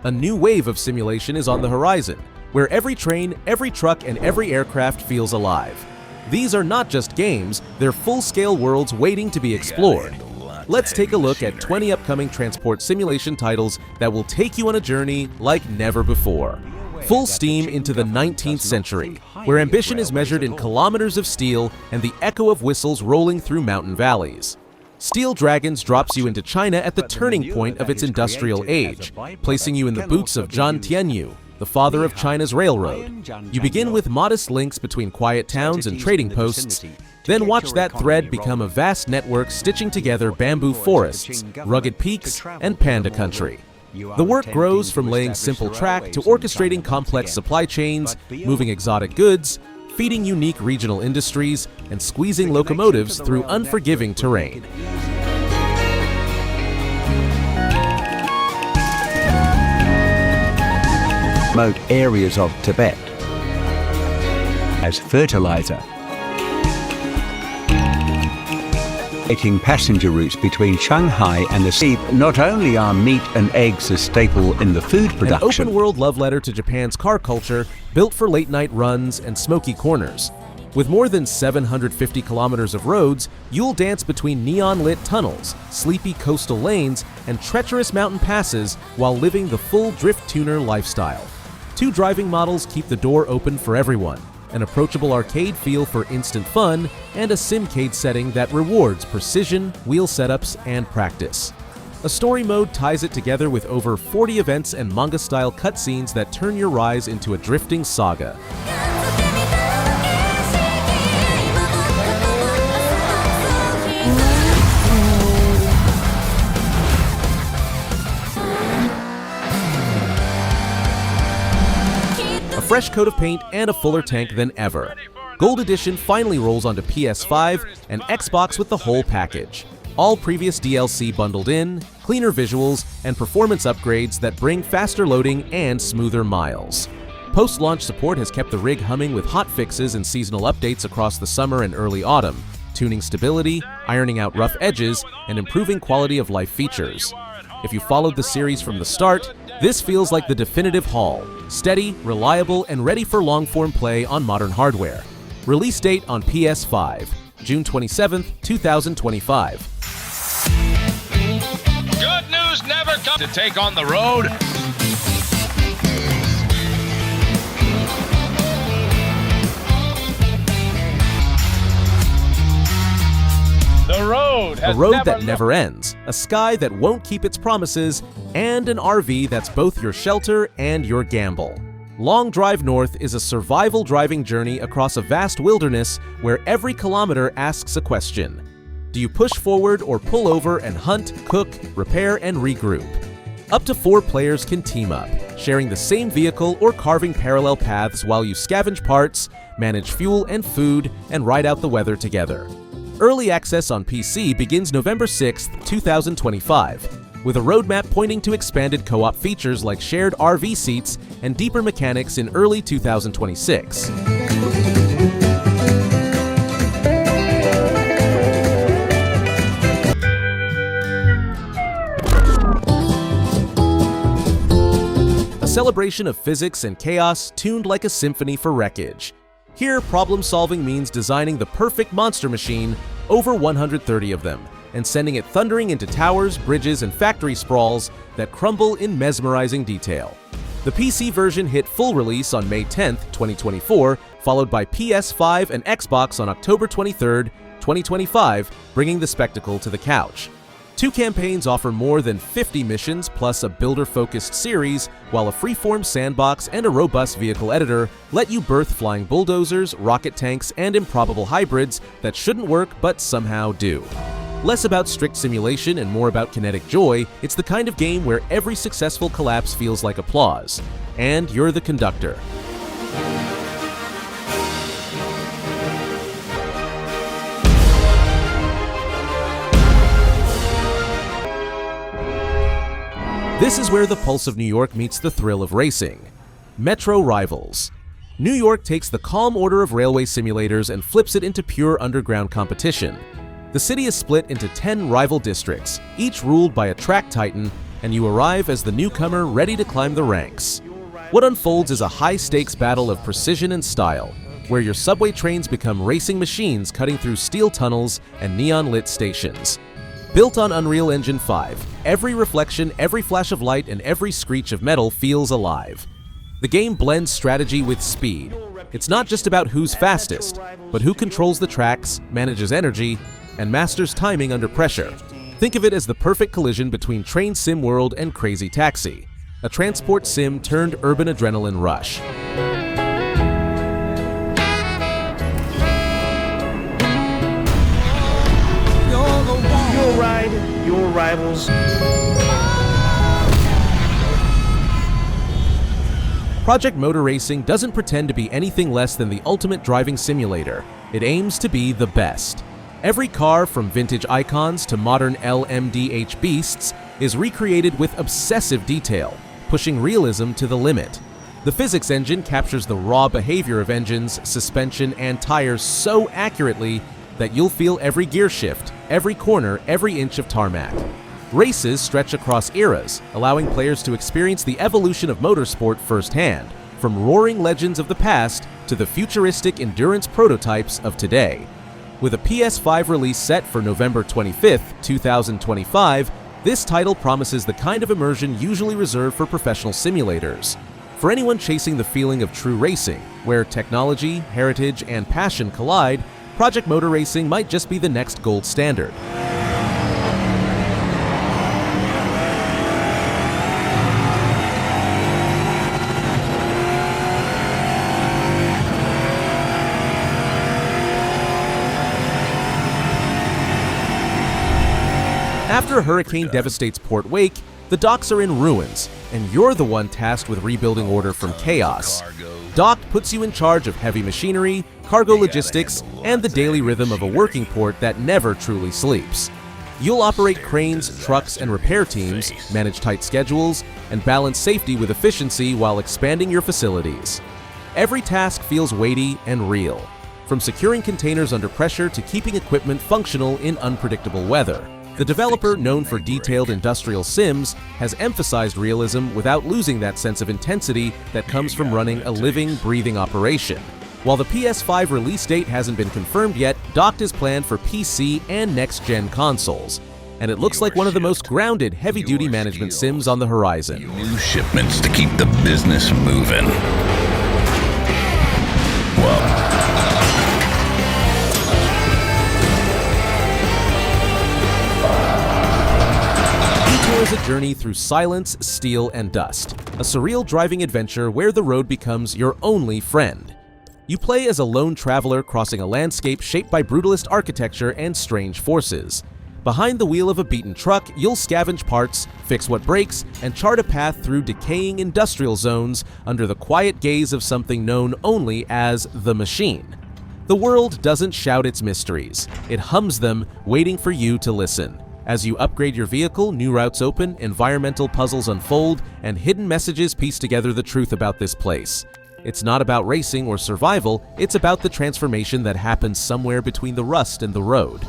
A new wave of simulation is on the horizon, where every train, every truck, and every aircraft feels alive. These are not just games, they're full-scale worlds waiting to be explored. Let's take a look at 20 upcoming transport simulation titles that will take you on a journey like never before. Full steam into the 19th century, where ambition is measured in kilometers of steel and the echo of whistles rolling through mountain valleys. Steel Dragons drops you into China at the turning point of its industrial age, placing you in the boots of Zhan Tianyu, the father of China's railroad. You begin with modest links between quiet towns and trading posts, then watch that thread become a vast network stitching together bamboo forests, rugged peaks, and panda country. The work grows from laying simple track to orchestrating complex supply chains, moving exotic goods, feeding unique regional industries, and squeezing locomotives through unforgiving terrain. Remote areas of Tibet as fertilizer, creating passenger routes between Shanghai and the sea. Not only are meat and eggs a staple in the food production, An open-world love letter to Japan's car culture, built for late-night runs and smoky corners. With more than 750 kilometers of roads, you'll dance between neon-lit tunnels, sleepy coastal lanes, and treacherous mountain passes while living the full drift tuner lifestyle. 2 driving models keep the door open for everyone, an approachable arcade feel for instant fun, and a simcade setting that rewards precision, wheel setups, and practice. A story mode ties it together with over 40 events and manga-style cutscenes that turn your rise into a drifting saga. A fresh coat of paint and a fuller tank than ever. Gold Edition finally rolls onto PS5 and Xbox with the whole package. All previous DLC bundled in, cleaner visuals, and performance upgrades that bring faster loading and smoother miles. Post-launch support has kept the rig humming with hotfixes and seasonal updates across the summer and early autumn, tuning stability, ironing out rough edges, and improving quality of life features. If you followed the series from the start, this feels like the definitive haul, steady, reliable, and ready for long-form play on modern hardware. Release date on PS5, June 27, 2025. Good news never comes to take on the road. A road that never ends, a sky that won't keep its promises, and an RV that's both your shelter and your gamble. Long Drive North is a survival driving journey across a vast wilderness where every kilometer asks a question. Do you push forward or pull over and hunt, cook, repair, and regroup? Up to 4 players can team up, sharing the same vehicle or carving parallel paths while you scavenge parts, manage fuel and food, and ride out the weather together. Early access on PC begins November 6, 2025, with a roadmap pointing to expanded co-op features like shared RV seats and deeper mechanics in early 2026. A celebration of physics and chaos tuned like a symphony for wreckage. Here, problem-solving means designing the perfect monster machine, over 130 of them, and sending it thundering into towers, bridges, and factory sprawls that crumble in mesmerizing detail. The PC version hit full release on May 10, 2024, followed by PS5 and Xbox on October 23, 2025, bringing the spectacle to the couch. 2 campaigns offer more than 50 missions plus a builder-focused series, while a freeform sandbox and a robust vehicle editor let you birth flying bulldozers, rocket tanks, and improbable hybrids that shouldn't work but somehow do. Less about strict simulation and more about kinetic joy, it's the kind of game where every successful collapse feels like applause. And you're the conductor. This is where the pulse of New York meets the thrill of racing. Metro Rivals. New York takes the calm order of railway simulators and flips it into pure underground competition. The city is split into 10 rival districts, each ruled by a track titan, and you arrive as the newcomer ready to climb the ranks. What unfolds is a high-stakes battle of precision and style, where your subway trains become racing machines cutting through steel tunnels and neon-lit stations. Built on Unreal Engine 5, every reflection, every flash of light, and every screech of metal feels alive. The game blends strategy with speed. It's not just about who's fastest, but who controls the tracks, manages energy, and masters timing under pressure. Think of it as the perfect collision between Train Sim World and Crazy Taxi, a transport sim turned urban adrenaline rush. You'll ride your rivals. Project Motor Racing doesn't pretend to be anything less than the ultimate driving simulator. It aims to be the best. Every car, from vintage icons to modern LMDH beasts, is recreated with obsessive detail, pushing realism to the limit. The physics engine captures the raw behavior of engines, suspension, and tires so accurately that you'll feel every gear shift, every corner, every inch of tarmac. Races stretch across eras, allowing players to experience the evolution of motorsport firsthand, from roaring legends of the past to the futuristic endurance prototypes of today. With a PS5 release set for November 25, 2025, this title promises the kind of immersion usually reserved for professional simulators. For anyone chasing the feeling of true racing, where technology, heritage, and passion collide, Project Motor Racing might just be the next gold standard. After a hurricane devastates Port Wake, the docks are in ruins, and you're the one tasked with rebuilding order from chaos. Dock puts you in charge of heavy machinery, cargo logistics, and the daily rhythm of a working port that never truly sleeps. You'll operate cranes, trucks, and repair teams, manage tight schedules, and balance safety with efficiency while expanding your facilities. Every task feels weighty and real, from securing containers under pressure to keeping equipment functional in unpredictable weather. The developer, known for detailed industrial sims, has emphasized realism without losing that sense of intensity that comes from running a living, breathing operation. While the PS5 release date hasn't been confirmed yet, Docked is planned for PC and next-gen consoles, and it looks like one of the most grounded heavy-duty management sims on the horizon. New shipments to keep the business moving. Well, Detour is a journey through silence, steel, and dust, a surreal driving adventure where the road becomes your only friend. You play as a lone traveler crossing a landscape shaped by brutalist architecture and strange forces. Behind the wheel of a beaten truck, you'll scavenge parts, fix what breaks, and chart a path through decaying industrial zones under the quiet gaze of something known only as the Machine. The world doesn't shout its mysteries. It hums them, waiting for you to listen. As you upgrade your vehicle, new routes open, environmental puzzles unfold, and hidden messages piece together the truth about this place. It's not about racing or survival, it's about the transformation that happens somewhere between the rust and the road.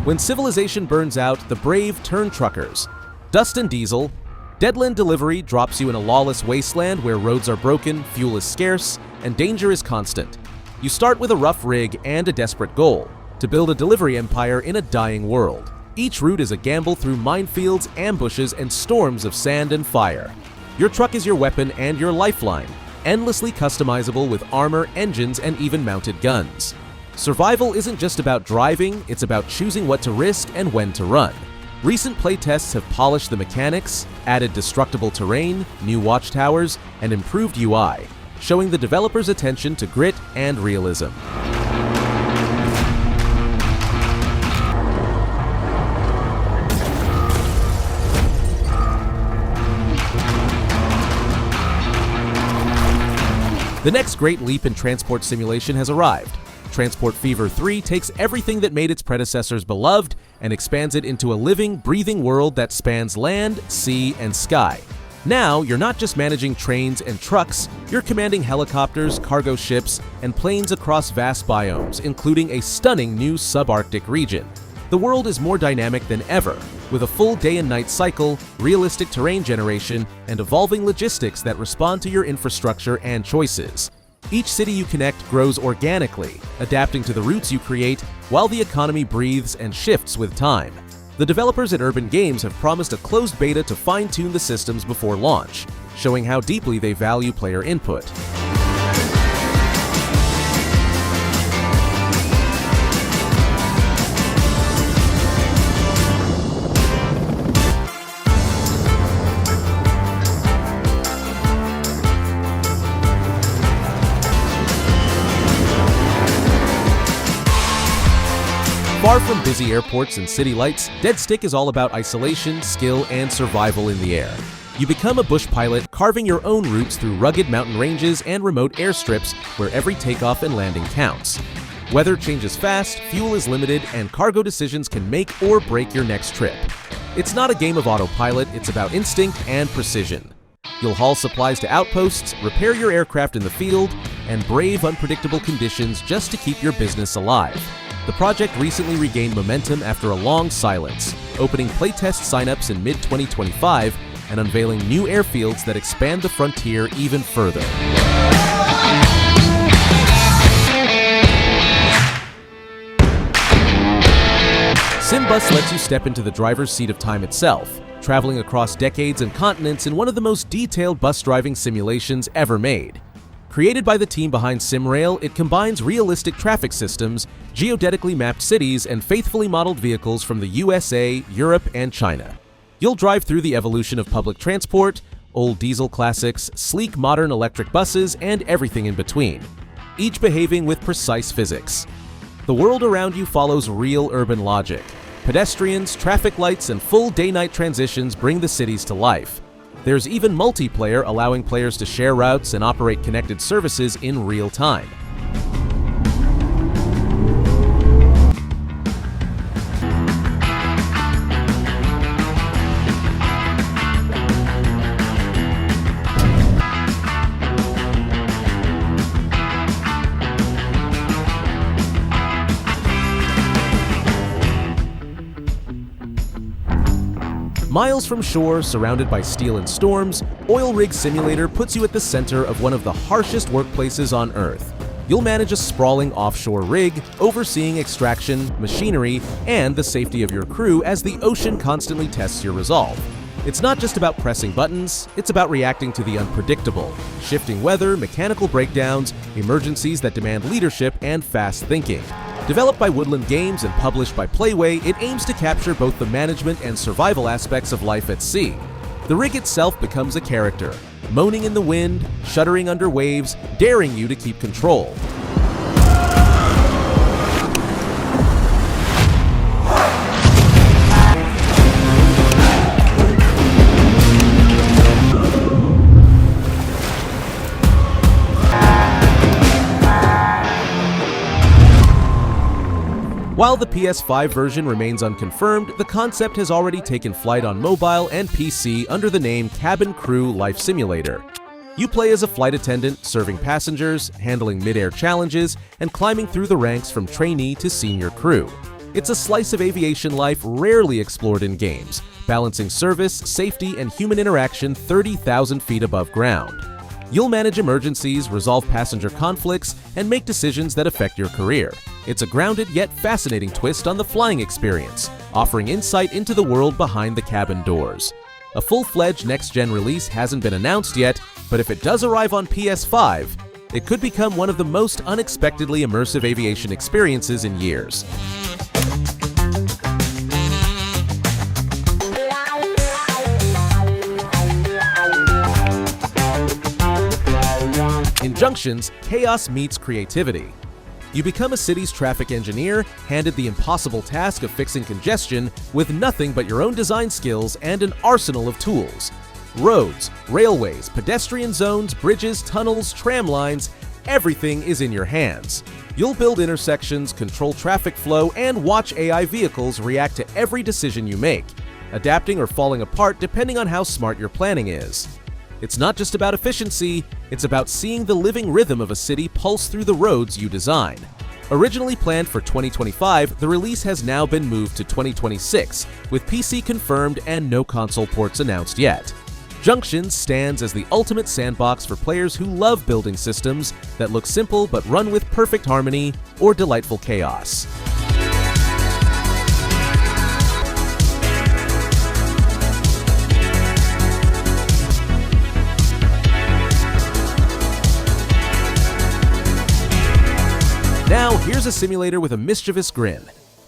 When civilization burns out, the brave turn truckers. Dust and diesel, Deadland delivery drops you in a lawless wasteland where roads are broken, fuel is scarce, and danger is constant. You start with a rough rig and a desperate goal: to build a delivery empire in a dying world. Each route is a gamble through minefields, ambushes, and storms of sand and fire. Your truck is your weapon and your lifeline, endlessly customizable with armor, engines, and even mounted guns. Survival isn't just about driving, it's about choosing what to risk and when to run. Recent playtests have polished the mechanics, added destructible terrain, new watchtowers, and improved UI, showing the developer's attention to grit and realism. The next great leap in transport simulation has arrived. Transport Fever 3 takes everything that made its predecessors beloved and expands it into a living, breathing world that spans land, sea, and sky. Now, you're not just managing trains and trucks, you're commanding helicopters, cargo ships, and planes across vast biomes, including a stunning new subarctic region. The world is more dynamic than ever, with a full day and night cycle, realistic terrain generation, and evolving logistics that respond to your infrastructure and choices. Each city you connect grows organically, adapting to the routes you create, while the economy breathes and shifts with time. The developers at Urban Games have promised a closed beta to fine-tune the systems before launch, showing how deeply they value player input. Far from busy airports and city lights, Deadstick is all about isolation, skill, and survival in the air. You become a bush pilot, carving your own routes through rugged mountain ranges and remote airstrips where every takeoff and landing counts. Weather changes fast, fuel is limited, and cargo decisions can make or break your next trip. It's not a game of autopilot, it's about instinct and precision. You'll haul supplies to outposts, repair your aircraft in the field, and brave unpredictable conditions just to keep your business alive. The project recently regained momentum after a long silence, opening playtest signups in mid-2025 and unveiling new airfields that expand the frontier even further. SimBus lets you step into the driver's seat of time itself, traveling across decades and continents in one of the most detailed bus driving simulations ever made. Created by the team behind SimRail, it combines realistic traffic systems, geodetically mapped cities, and faithfully modeled vehicles from the USA, Europe, and China. You'll drive through the evolution of public transport, old diesel classics, sleek modern electric buses, and everything in between, each behaving with precise physics. The world around you follows real urban logic. Pedestrians, traffic lights, and full day-night transitions bring the cities to life. There's even multiplayer, allowing players to share routes and operate connected services in real time. Miles from shore, surrounded by steel and storms, Oil Rig Simulator puts you at the center of one of the harshest workplaces on Earth. You'll manage a sprawling offshore rig, overseeing extraction, machinery, and the safety of your crew as the ocean constantly tests your resolve. It's not just about pressing buttons, it's about reacting to the unpredictable, shifting weather, mechanical breakdowns, emergencies that demand leadership and fast thinking. Developed by Woodland Games and published by Playway, it aims to capture both the management and survival aspects of life at sea. The rig itself becomes a character, moaning in the wind, shuddering under waves, daring you to keep control. While the PS5 version remains unconfirmed, the concept has already taken flight on mobile and PC under the name Cabin Crew Life Simulator. You play as a flight attendant, serving passengers, handling mid-air challenges, and climbing through the ranks from trainee to senior crew. It's a slice of aviation life rarely explored in games, balancing service, safety, and human interaction 30,000 feet above ground. You'll manage emergencies, resolve passenger conflicts, and make decisions that affect your career. It's a grounded yet fascinating twist on the flying experience, offering insight into the world behind the cabin doors. A full-fledged next-gen release hasn't been announced yet, but if it does arrive on PS5, it could become one of the most unexpectedly immersive aviation experiences in years. In Junxions, chaos meets creativity. You become a city's traffic engineer, handed the impossible task of fixing congestion with nothing but your own design skills and an arsenal of tools. Roads, railways, pedestrian zones, bridges, tunnels, tram lines, everything is in your hands. You'll build intersections, control traffic flow, and watch AI vehicles react to every decision you make, adapting or falling apart depending on how smart your planning is. It's not just about efficiency, it's about seeing the living rhythm of a city pulse through the roads you design. Originally planned for 2025, the release has now been moved to 2026, with PC confirmed and no console ports announced yet. Junxions stands as the ultimate sandbox for players who love building systems that look simple but run with perfect harmony or delightful chaos. Now, here's a simulator with a mischievous grin.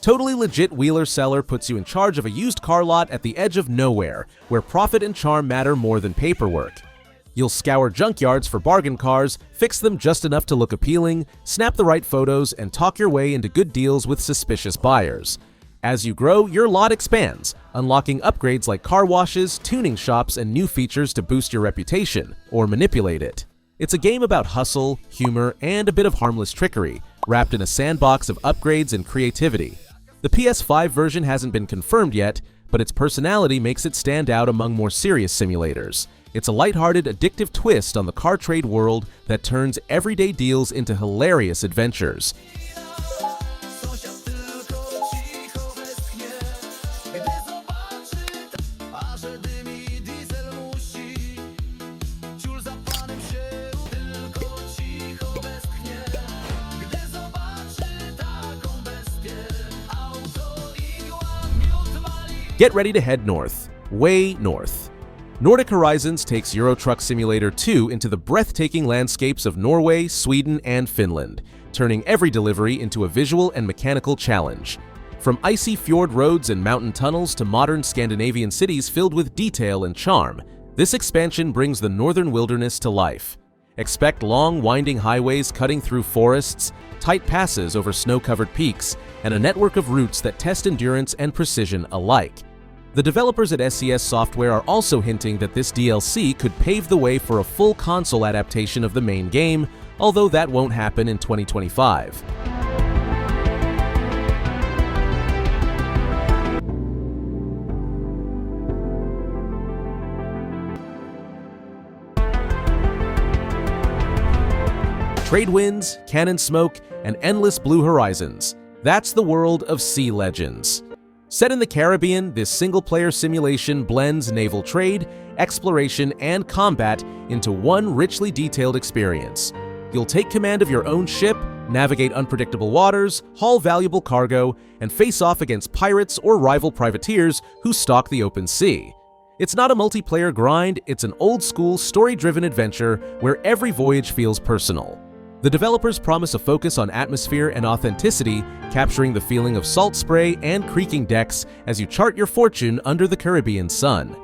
Totally legit Wheeler Seller puts you in charge of a used car lot at the edge of nowhere, where profit and charm matter more than paperwork. You'll scour junkyards for bargain cars, fix them just enough to look appealing, snap the right photos, and talk your way into good deals with suspicious buyers. As you grow, your lot expands, unlocking upgrades like car washes, tuning shops, and new features to boost your reputation, or manipulate it. It's a game about hustle, humor, and a bit of harmless trickery, wrapped in a sandbox of upgrades and creativity. The PS5 version hasn't been confirmed yet, but its personality makes it stand out among more serious simulators. It's a lighthearted, addictive twist on the car trade world that turns everyday deals into hilarious adventures. Get ready to head north, way north. Nordic Horizons takes Euro Truck Simulator 2 into the breathtaking landscapes of Norway, Sweden, and Finland, turning every delivery into a visual and mechanical challenge. From icy fjord roads and mountain tunnels to modern Scandinavian cities filled with detail and charm, this expansion brings the northern wilderness to life. Expect long, winding highways cutting through forests, tight passes over snow-covered peaks, and a network of routes that test endurance and precision alike. The developers at SES Software are also hinting that this DLC could pave the way for a full console adaptation of the main game, although that won't happen in 2025. Trade winds, cannon smoke, and endless blue horizons. That's the world of Sea Legends. Set in the Caribbean, this single-player simulation blends naval trade, exploration, and combat into one richly detailed experience. You'll take command of your own ship, navigate unpredictable waters, haul valuable cargo, and face off against pirates or rival privateers who stalk the open sea. It's not a multiplayer grind, it's an old-school, story-driven adventure where every voyage feels personal. The developers promise a focus on atmosphere and authenticity, capturing the feeling of salt spray and creaking decks as you chart your fortune under the Caribbean sun.